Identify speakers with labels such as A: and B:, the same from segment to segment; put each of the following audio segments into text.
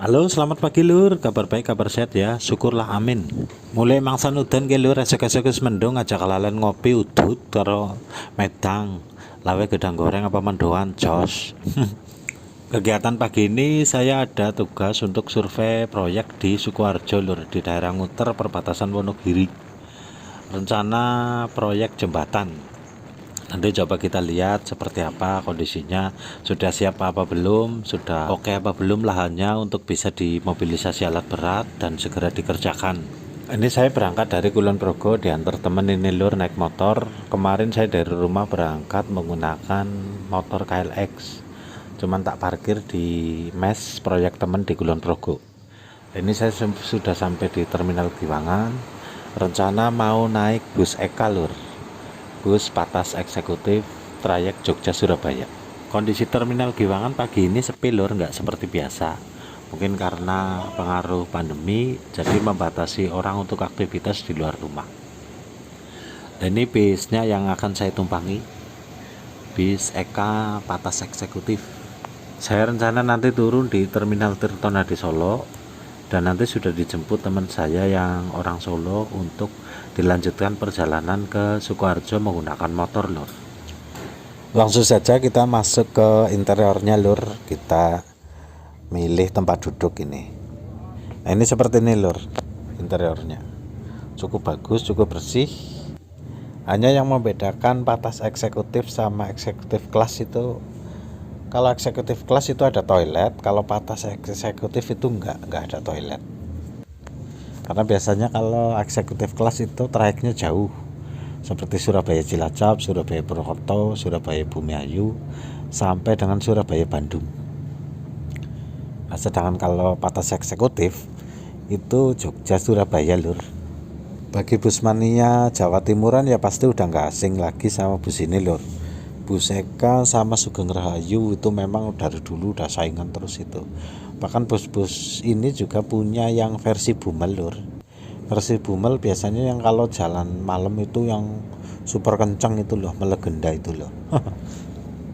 A: Halo, selamat pagi lur. Kabar baik, kabar sehat ya. Syukurlah, amin. Mulai mangsan udan ke lur, esok-esok wis mendung aja kalalan ngopi udut karo medang. Lawe gedang goreng apa mendoan jos. Kegiatan pagi ini saya ada tugas untuk survei proyek di Sukoharjo lur, di daerah Nguter perbatasan Wonogiri. Rencana proyek jembatan. Nanti coba kita lihat seperti apa kondisinya, sudah siap apa belum, sudah oke apa belum lahannya untuk bisa dimobilisasi alat berat dan segera dikerjakan. Ini saya berangkat dari Kulon Progo, diantar temen ini lur naik motor. Kemarin saya dari rumah berangkat menggunakan motor KLX, cuman tak parkir di mes proyek temen di Kulon Progo. Ini saya sudah sampai di Terminal Giwangan. Rencana mau naik bus Eka lur, bus Patas Eksekutif trayek Jogja Surabaya. Kondisi Terminal Giwangan pagi ini sepi lur, nggak seperti biasa. Mungkin karena pengaruh pandemi, jadi membatasi orang untuk aktivitas di luar rumah. Dan ini bisnya yang akan saya tumpangi, bis Eka Patas Eksekutif. Saya rencana nanti turun di Terminal Tirtonadi Solo, dan nanti sudah dijemput teman saya yang orang Solo untuk dilanjutkan perjalanan ke Sukoharjo menggunakan motor lur. Langsung saja kita masuk ke interiornya lur, kita milih tempat duduk ini. Nah ini seperti ini lur interiornya, cukup bagus, cukup bersih. Hanya yang membedakan Patas Eksekutif sama Eksekutif Kelas itu, kalau Eksekutif Kelas itu ada toilet, kalau Patas Eksekutif itu enggak ada toilet. Karena biasanya kalau Eksekutif Kelas itu trayeknya jauh, seperti Surabaya Cilacap, Surabaya Purwokerto, Surabaya Bumiayu, sampai dengan Surabaya Bandung. Nah, sedangkan kalau Patas Eksekutif itu Jogja Surabaya lur. Bagi bus mania Jawa Timuran ya pasti udah nggak asing lagi sama bus ini lur. Bus Eka sama Sugeng Rahayu itu memang dari dulu udah saingan terus itu. Bahkan bus-bus ini juga punya yang versi Bumel lur. Versi Bumel biasanya yang kalau jalan malam itu yang super kencang itu loh, melegenda itu loh.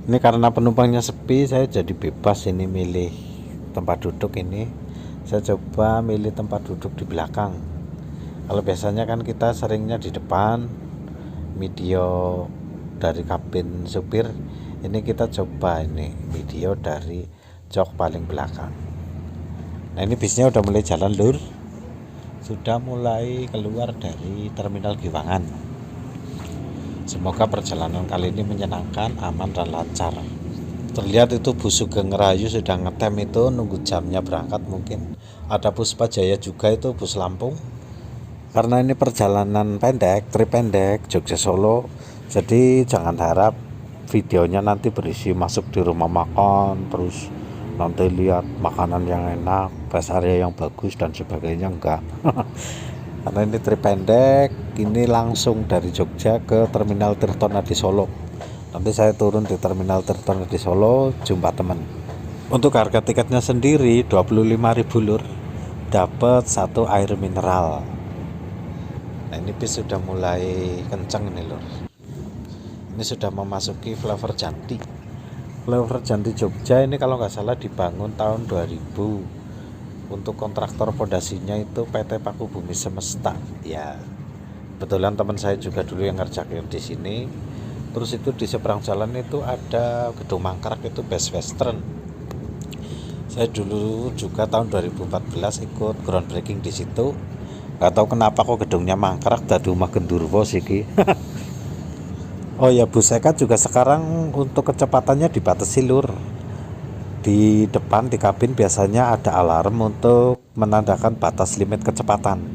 A: Ini karena penumpangnya sepi, saya jadi bebas ini milih tempat duduk ini. Saya coba milih tempat duduk di belakang. Kalau biasanya kan kita seringnya di depan, video dari kabin supir. Ini kita coba ini video dari jok paling belakang. Nah ini bisnya udah mulai jalan lur, sudah mulai keluar dari Terminal Giwangan. Semoga perjalanan kali ini menyenangkan, aman dan lancar. Terlihat itu bus Sugeng Rahayu sudah ngetem itu, nunggu jamnya berangkat mungkin. Ada Puspa Jaya juga itu bus Lampung. Karena ini perjalanan pendek, trip pendek Jogja Solo, jadi jangan harap videonya nanti berisi masuk di rumah makan, terus nanti lihat makanan yang enak, rest area yang bagus dan sebagainya, enggak. Karena ini trip pendek, ini langsung dari Jogja ke Terminal Tirtonadi Solo. Nanti saya turun di Terminal Tirtonadi Solo, jumpa teman. Untuk harga tiketnya sendiri 25.000 lur, dapat satu air mineral. Nah ini bis sudah mulai kencang ini lur. Ini sudah memasuki Flyover Janti. Flyover Janti Jogja ini kalau nggak salah dibangun tahun 2000. Untuk kontraktor pondasinya itu PT Paku Bumi Semesta. Ya, kebetulan teman saya juga dulu yang ngerjain di sini. Terus itu di seberang jalan itu ada gedung mangkrak itu Best Western. Saya dulu juga tahun 2014 ikut groundbreaking di situ. Gak tahu kenapa kok gedungnya mangkrak dari rumah Gendurwo sih. Oh ya, bus Eka juga sekarang untuk kecepatannya dibatasi lur. Di depan di kabin biasanya ada alarm untuk menandakan batas limit kecepatan.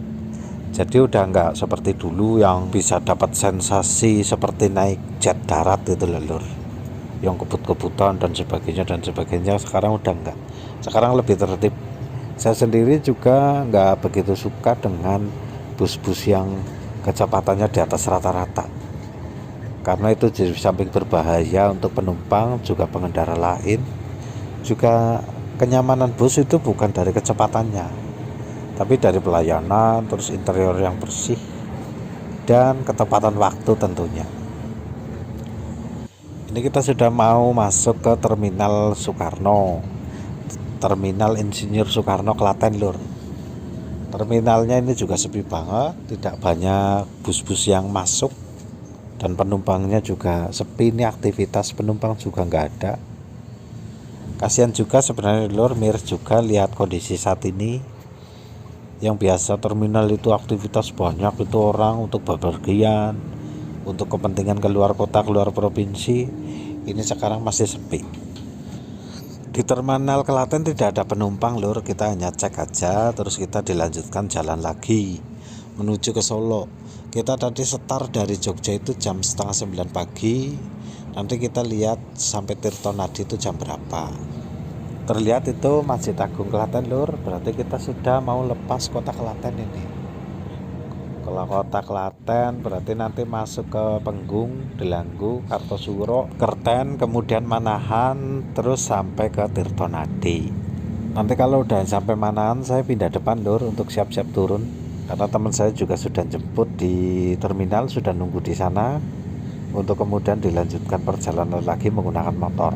A: Jadi udah nggak seperti dulu yang bisa dapat sensasi seperti naik jet darat itu lur, yang kebut-kebutan dan sebagainya. Sekarang udah enggak. Sekarang lebih tertib. Saya sendiri juga nggak begitu suka dengan bus-bus yang kecepatannya di atas rata-rata, karena itu jadi samping berbahaya untuk penumpang juga pengendara lain. Juga kenyamanan bus itu bukan dari kecepatannya, tapi dari pelayanan, terus interior yang bersih dan ketepatan waktu tentunya. Ini kita sudah mau masuk ke Terminal Soekarno. Terminal Insinyur Soekarno Klaten lur. Terminalnya ini juga sepi banget, tidak banyak bus-bus yang masuk dan penumpangnya juga sepi. Ini aktivitas penumpang juga nggak ada. Kasihan juga sebenarnya lur, miris juga lihat kondisi saat ini. Yang biasa terminal itu aktivitas banyak, itu orang untuk bepergian, untuk kepentingan keluar kota, keluar provinsi. Ini sekarang masih sepi. Di terminal Klaten tidak ada penumpang lur, kita hanya cek aja, terus kita dilanjutkan jalan lagi menuju ke Solo. Kita tadi start dari Jogja itu jam setengah 9 pagi. Nanti kita lihat sampai Tirtonadi itu jam berapa. Terlihat itu Masjid Agung Klaten lur, berarti kita sudah mau lepas kota Klaten ini. Kalau kota Klaten berarti nanti masuk ke Penggung, Delanggu, Kartosuro, Kerten, kemudian Manahan, terus sampai ke Tirtonadi. Nanti kalau udah sampai Manahan saya pindah depan lur untuk siap-siap turun, karena teman saya juga sudah jemput di terminal, sudah nunggu di sana untuk kemudian dilanjutkan perjalanan lagi menggunakan motor.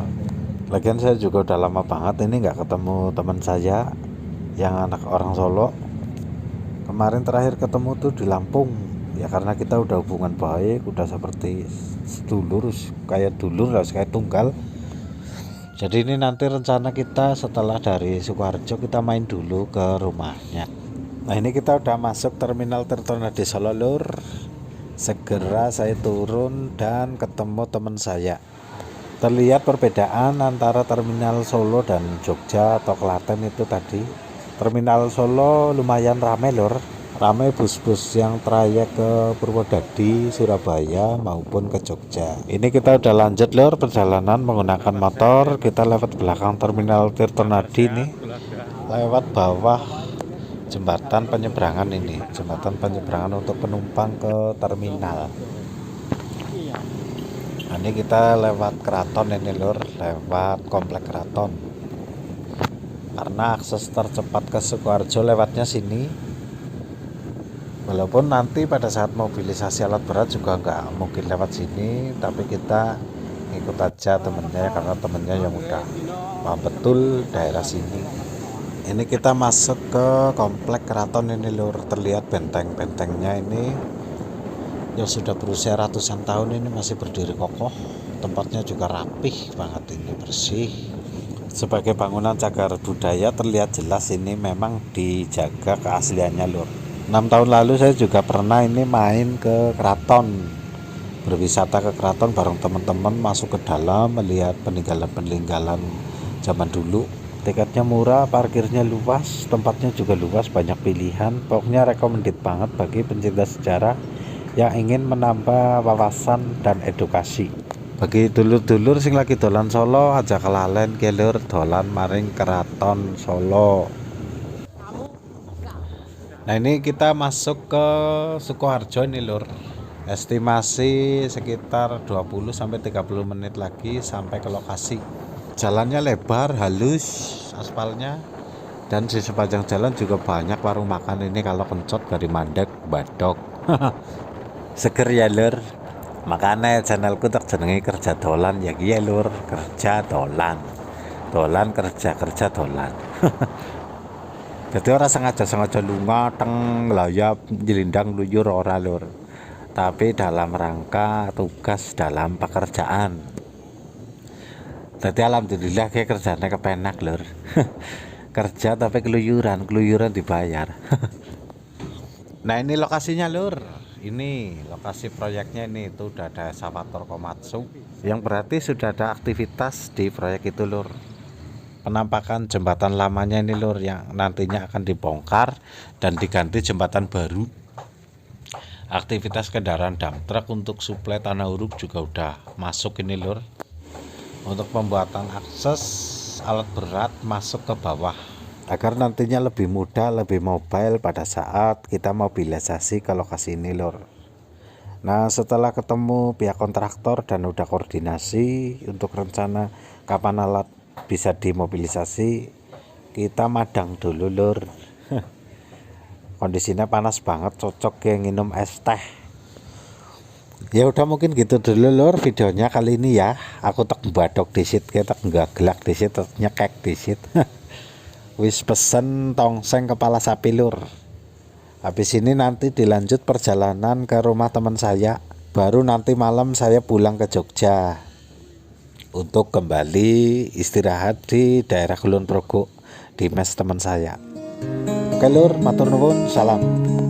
A: Lagian saya juga udah lama banget ini nggak ketemu teman saya yang anak orang Solo. Kemarin terakhir ketemu tuh di Lampung ya, karena kita udah hubungan baik, udah seperti sedulur, kayak dulur, kayak tunggal. Jadi ini nanti rencana kita setelah dari Sukoharjo kita main dulu ke rumahnya. Nah ini kita udah masuk terminal Tirtonadi Solo lur. Segera saya turun dan ketemu teman saya. Terlihat perbedaan antara terminal Solo dan Jogja atau Klaten itu tadi. Terminal Solo lumayan ramai lur, ramai bus-bus yang trayek ke Purwodadi, Surabaya maupun ke Jogja. Ini kita udah lanjut lur perjalanan menggunakan motor. Kita lewat belakang terminal Tirtonadi nih, lewat bawah jembatan penyeberangan ini, jembatan penyeberangan untuk penumpang ke terminal. Nah, ini kita lewat keraton ini lur, lewat komplek keraton. Karena akses tercepat ke Sukoharjo lewatnya sini. Walaupun nanti pada saat mobilisasi alat berat juga nggak mungkin lewat sini, tapi kita ikut aja temennya karena temennya yang udah paham betul daerah sini. Ini kita masuk ke komplek keraton ini lur, terlihat benteng-bentengnya ini yang sudah berusia ratusan tahun ini masih berdiri kokoh. Tempatnya juga rapih banget ini, bersih. Sebagai bangunan cagar budaya terlihat jelas ini memang dijaga keasliannya lur. 6 tahun lalu saya juga pernah ini main ke keraton, berwisata ke keraton bareng teman-teman, masuk ke dalam melihat peninggalan-peninggalan zaman dulu. Tiketnya murah, parkirnya luas, tempatnya juga luas, banyak pilihan. Pokoknya recommended banget bagi pencinta sejarah yang ingin menambah wawasan dan edukasi. Bagi dulur-dulur sing lagi dolan Solo aja kelalen ke lur, dolan maring keraton Solo. Nah ini kita masuk ke Sukoharjo ini lur. Estimasi sekitar 20-30 menit lagi sampai ke lokasi. Jalannya lebar, halus aspalnya, dan di sepanjang jalan juga banyak warung makan ini. Kalau kencot dari mandek, badok. Seger ya lur. Makanya channelku tak jenengi kerja dolan ya iya lur, kerja dolan. Dolan kerja dolan. Jadi orang sengaja lunga teng layap jelindang luyur ora lur. Tapi dalam rangka tugas dalam pekerjaan. Jadi alhamdulillah kayak kerjanya kepenak lur. Kerja tapi keluyuran dibayar. Nah ini lokasinya lur. Ini lokasi proyeknya, ini itu udah ada eskavator Komatsu, yang berarti sudah ada aktivitas di proyek itu lur. Penampakan jembatan lamanya ini lur, yang nantinya akan dibongkar dan diganti jembatan baru. Aktivitas kendaraan dump truck untuk suplai tanah uruk juga udah masuk ini lur, untuk pembuatan akses alat berat masuk ke bawah agar nantinya lebih mudah, lebih mobile pada saat kita mobilisasi ke lokasi ini lur. Nah setelah ketemu pihak kontraktor dan udah koordinasi untuk rencana kapan alat bisa dimobilisasi, kita madang dulu lur. Kondisinya panas banget, cocok yang minum es teh. Ya udah mungkin gitu dulu lur videonya kali ini ya. Aku tak badok disit, tak nggak gelak disit, tak nyekek disit. Wis pesen tongseng kepala sapi lur. Habis ini nanti dilanjut perjalanan ke rumah teman saya. Baru nanti malam saya pulang ke Jogja untuk kembali istirahat di daerah Kulon Progo di mes teman saya. Oke lur, matur nuwun, salam.